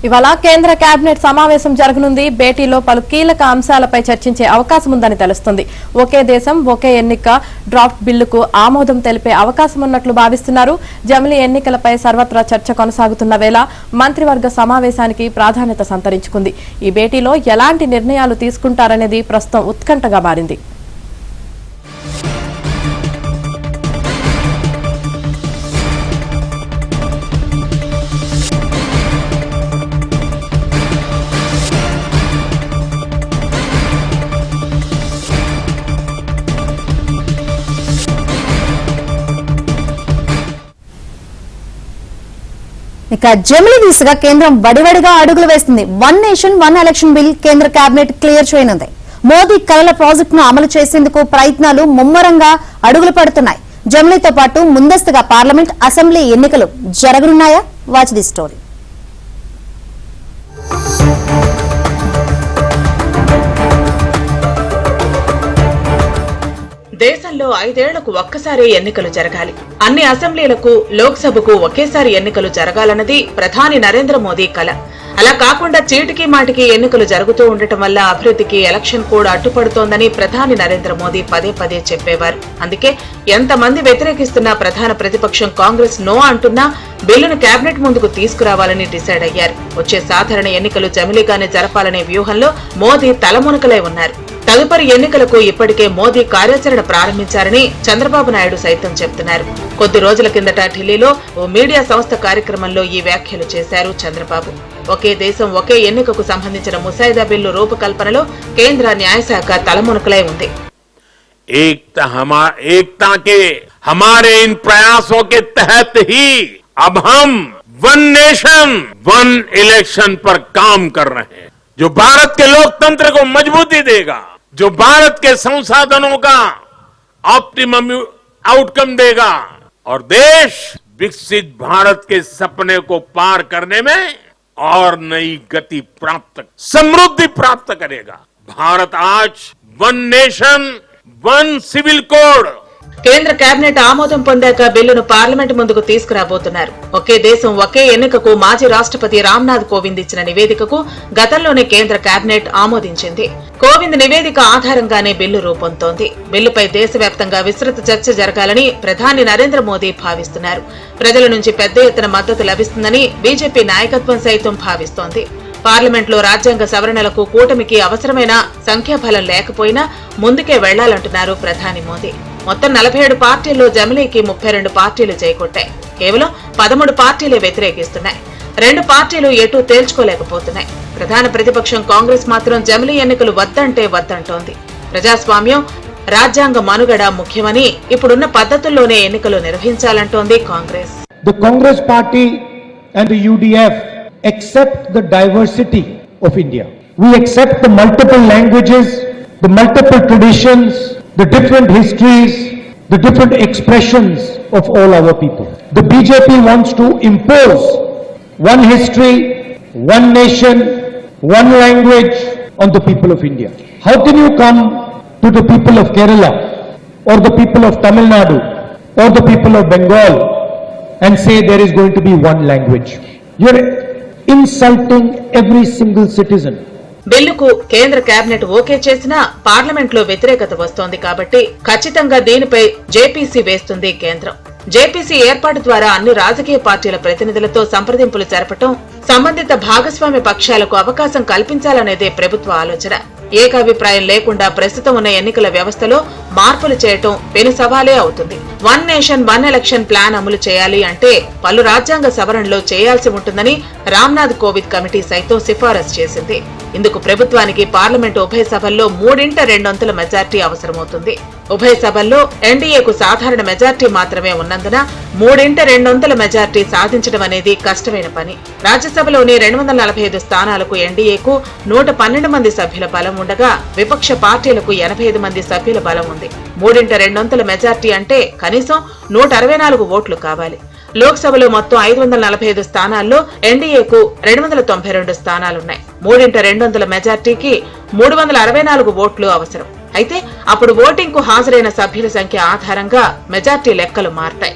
ఇవాళ కేంద్ర కేబినెట్ సమావేశం జరగనుంది. భేటీలో పలు కీలక అంశాలపై చర్చించే అవకాశం ఉందని తెలుస్తుంది. ఒకే దేశం ఒకే ఎన్నిక డ్రాఫ్ట్ బిల్లుకు ఆమోదం తెలిపే అవకాశం ఉన్నట్లు భావిస్తున్నారు. జమిలీ ఎన్నికలపై సర్వత్రా చర్చ కొనసాగుతున్న వేళ మంత్రివర్గ సమావేశానికి ప్రాధాన్యత సంతరించుకుంది. ఈ భేటీలో ఎలాంటి నిర్ణయాలు తీసుకుంటారనేది ప్రస్తుతం ఉత్కంఠగా మారింది. ఇక జమిలీ దిశగా కేంద్రం వడివడిగా అడుగులు వేస్తుంది. One nation one election bill కేంద్ర కేబినెట్ క్లియర్ చేయనుంది. మోదీ కలల ప్రాజెక్టును అమలు చేసేందుకు ప్రయత్నాలు ముమ్మరంగా అడుగులు పడుతున్నాయి. జమిలీతో పాటు ముందస్తుగా పార్లమెంట్, అసెంబ్లీ ఎన్నికలు జరగనున్నాయా? Watch the story. దేశంలో 5 ఏళ్లకు ఒక్కసారి ఎన్నికలు జరగాలి. అన్ని అసెంబ్లీలకు, లోక్సభకు ఒకేసారి ఎన్నికలు జరగాలన్నది ప్రధాని నరేంద్ర మోదీ కల. అలా కాకుండా చీటికి మాటికి ఎన్నికలు జరుగుతూ ఉండటం వల్ల అభివృద్ధికి ఎలక్షన్ కోడ్ అడ్డుపడుతోందని ప్రధాని నరేంద్ర మోదీ పదే పదే చెప్పేవారు. అందుకే ఎంతమంది వ్యతిరేకిస్తున్నా ప్రధాన ప్రతిపక్షం కాంగ్రెస్ నో అంటున్నా బిల్లును కేబినెట్ ముందుకు తీసుకురావాలని డిసైడ్ అయ్యారు. వచ్చే సాధారణ ఎన్నికలు జమిలీగానే జరపాలనే వ్యూహంలో మోదీ తలమునకలై ఉన్నారు. తదుపరి ఎన్నికలకు ఇప్పటికే మోదీ కార్యాచరణ ప్రారంభించారని చంద్రబాబు నాయుడు సైతం చెబుతున్నారు. కొద్ది రోజుల కిందట ఢిల్లీలో ఓ మీడియా సంస్థ కార్యక్రమంలో ఈ వ్యాఖ్యలు చేశారు చంద్రబాబు. ఒకే దేశం ఒకే ఎన్నికకు సంబంధించిన ముసాయిదా బిల్లు రూపకల్పనలో కేంద్ర న్యాయశాఖ తలమునకలై ఉంది. एकता के हमारे इन प्रयासों के तहत ही अब हम वन नेशन वन इलेक्शन पर काम कर रहे हैं, जो भारत के लोकतंत्र को मजबूती देगा, जो भारत के संसाधनों का ऑप्टिमम आउटकम देगा और देश विकसित भारत के सपने को पार करने में और नई गति प्राप्त, समृद्धि प्राप्त करेगा. भारत आज one nation one civil code కేంద్ర కేబినెట్ ఆమోదం పొందాక బిల్లును పార్లమెంట్ ముందుకు తీసుకురాబోతున్నారు. ఒకే దేశం ఒకే ఎన్నికకు మాజీ రాష్ట్రపతి రామ్నాథ్ కోవింద్ ఇచ్చిన నివేదికకు గతంలోనే కేంద్ర కేబినెట్ ఆమోదించింది. కోవింద్ నివేదిక ఆధారంగానే బిల్లు రూపొందుతోంది. బిల్లుపై దేశవ్యాప్తంగా విస్తృత చర్చ జరగాలని ప్రధాని నరేంద్ర మోదీ భావిస్తున్నారు. ప్రజల నుంచి పెద్ద ఎత్తున మద్దతు లభిస్తుందని బీజేపీ నాయకత్వం సైతం భావిస్తోంది. పార్లమెంట్లో రాజ్యాంగ సవరణలకు కూటమికి అవసరమైన సంఖ్యాబలం లేకపోయినా ముందుకే వెళ్లాలంటున్నారు ప్రధాని మోదీ. మొత్తం 47 పార్టీల్లో జమిలీకి 32 పార్టీలు చేకొట్టాయి. కేవలం 13 పార్టీలే వ్యతిరేకిస్తున్నాయి. 2 పార్టీలు ఎటూ తేల్చుకోలేకపోతున్నాయి. ప్రధాన ప్రతిపక్షం కాంగ్రెస్ మాత్రం జమిలీ ఎన్నికలు వద్దంటే వద్దంటోంది. ప్రజాస్వామ్యం, రాజ్యాంగ మనుగడ ముఖ్యమని ఇప్పుడున్న పద్ధతుల్లోనే ఎన్నికలు నిర్వహించాలంటోంది Congress. The Congress Party and the UDF accept the diversity of India. We accept the multiple languages, the multiple traditions, the different histories, the different expressions of all our people. The BJP wants to impose one history, one nation, one language on the people of India. How can you come to the people of Kerala or the people of Tamil Nadu or the people of Bengal and say there is going to be one language? You're insulting every single citizen. బిల్లుకు కేంద్ర cabinet okay చేసినా parliament లో వ్యతిరేకత వస్తోంది కాబట్టి ఖచ్చితంగా దీనిపై JPC వేస్తుంది కేంద్రం. జేపీసీ ఏర్పాటు ద్వారా అన్ని రాజకీయ పార్టీల ప్రతినిధులతో సంప్రదింపులు జరపటం, సంబంధిత భాగస్వామ్య పక్షాలకు అవకాశం కల్పించాలనేదే ప్రభుత్వ ఆలోచన. ఏకాభిప్రాయం లేకుండా ప్రస్తుతం ఉన్న ఎన్నికల వ్యవస్థలో మార్పులు చేయటం పెను సవాలే అవుతుంది. One nation one election plan అమలు చేయాలి అంటే పలు రాజ్యాంగ సవరణలు చేయాల్సి ఉంటుందని రామ్నాథ్ కోవింద్ కమిటీ సైతం సిఫారసు చేసింది. ఇందుకు ప్రభుత్వానికి పార్లమెంటు ఉభయ సభల్లో 3/2 మెజార్టీ అవసరమవుతుంది. ఉభయ సభల్లో ఎన్డీఏకు సాధారణ మెజార్టీ మాత్రమే ఉన్నందున 3/2 మెజార్టీ సాధించడం అనేది కష్టమైన పని. రాజ్యసభలోని 245 స్థానాలకు ఎన్డీఏకు 112 మంది సభ్యుల బలం ఉండగా విపక్ష పార్టీలకు 85 మంది సభ్యుల బలం ఉంది. 3/2 మెజార్టీ అంటే కనీసం 164 ఓట్లు కావాలి. లోక్సభలో మొత్తం 545 స్థానాల్లో ఎన్డీఏకు 292 స్థానాలున్నాయి. 3/2 మెజార్టీకి 364 ఓట్లు అవసరం. అయితే అప్పుడు ఓటింగ్ కు హాజరైన సభ్యుల సంఖ్య ఆధారంగా మెజార్టీ లెక్కలు మారతాయి.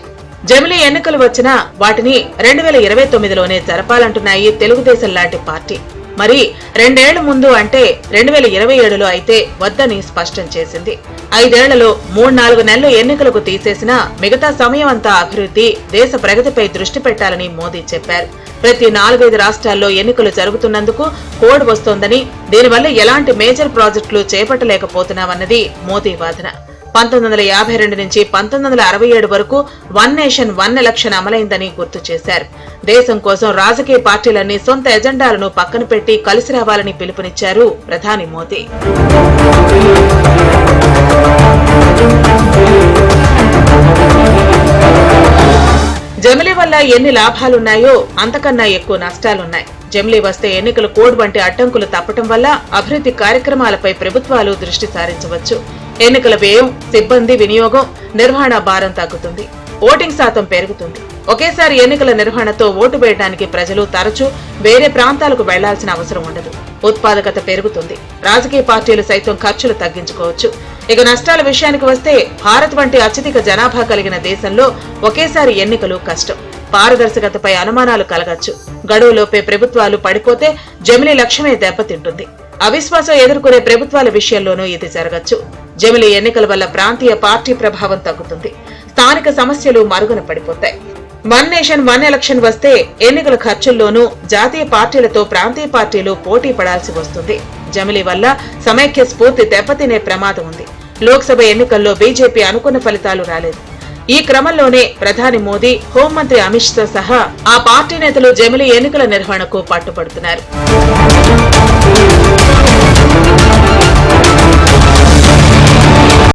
జమిలీ ఎన్నికలు వచ్చినా వాటిని 2029లోనే జరపాలంటున్నాయి తెలుగుదేశం లాంటి పార్టీ. మరి 2 ఏళ్ల ముందు అంటే 2027లో అయితే వద్దని స్పష్టం చేసింది. 5 ఏళ్లలో 3-4 నెలలు ఎన్నికలకు తీసేసినా మిగతా సమయం అంతా అభివృద్ధి, దేశ ప్రగతిపై దృష్టి పెట్టాలని మోదీ చెప్పారు. ప్రతి 4-5 రాష్ట్రాల్లో ఎన్నికలు జరుగుతున్నందుకు కోడ్ వస్తోందని, దీనివల్ల ఎలాంటి మేజర్ ప్రాజెక్టులు చేపట్టలేకపోతున్నామన్నది మోదీ వాదన. 1952 నుంచి 1967 వరకు 1 నేషన్ 1 ఎలక్షన్ అమలైందని గుర్తు చేశారు. దేశం కోసం రాజకీయ పార్టీలన్నీ సొంత ఎజెండాలను పక్కన పెట్టి కలిసి రావాలని పిలుపునిచ్చారు ప్రధాని మోదీ. జమిలీ వల్ల ఎన్ని లాభాలున్నాయో అంతకన్నా ఎక్కువ నష్టాలున్నాయి. జమిలీ వస్తే ఎన్నికల కోడ్ వంటి అడ్డంకులు తప్పటం వల్ల అభివృద్ధి కార్యక్రమాలపై ప్రభుత్వాలు దృష్టి సారించవచ్చు. ఎన్నికల వ్యయం, సిబ్బంది వినియోగం, నిర్వహణ భారం తగ్గుతుంది. ఓటింగ్ శాతం పెరుగుతుంది. ఒకేసారి ఎన్నికల నిర్వహణతో ఓటు వేయడానికి ప్రజలు తరచూ వేరే ప్రాంతాలకు వెళ్లాల్సిన అవసరం ఉండదు. ఉత్పాదకత పెరుగుతుంది. రాజకీయ పార్టీలు సైతం ఖర్చులు తగ్గించుకోవచ్చు. ఇక నష్టాల విషయానికి వస్తే భారత్ వంటి అత్యధిక జనాభా కలిగిన దేశంలో ఒకేసారి ఎన్నికలు కష్టం. పారదర్శకతపై అనుమానాలు కలగచ్చు. గడువులోపే ప్రభుత్వాలు పడిపోతే జమిలీ లక్ష్యమే దెబ్బతింటుంది. అవిశ్వాసం ఎదుర్కొనే ప్రభుత్వాల విషయంలోనూ ఇది జరగచ్చు. జమిలీ ఎన్నికల వల్ల ప్రాంతీయ పార్టీ ప్రభావం తగ్గుతుంది. స్థానిక సమస్యలు మరుగున పడిపోతాయి. 1 నేషన్ 1 ఎలక్షన్ వస్తే ఎన్నికల ఖర్చుల్లోనూ జాతీయ పార్టీలతో ప్రాంతీయ పార్టీలు పోటీ పడాల్సి వస్తుంది. జమిలీ వల్ల సమైక్య స్ఫూర్తి దెబ్బతినే ప్రమాదం ఉంది. లోక్సభ ఎన్నికల్లో బీజేపీ అనుకున్న ఫలితాలు రాలేదు. ఈ క్రమంలోనే ప్రధాని మోదీ, హోంమంత్రి అమిత్ షా సహా ఆ పార్టీ నేతలు జమిలీ ఎన్నికల నిర్వహణకు పట్టుబడుతున్నారు.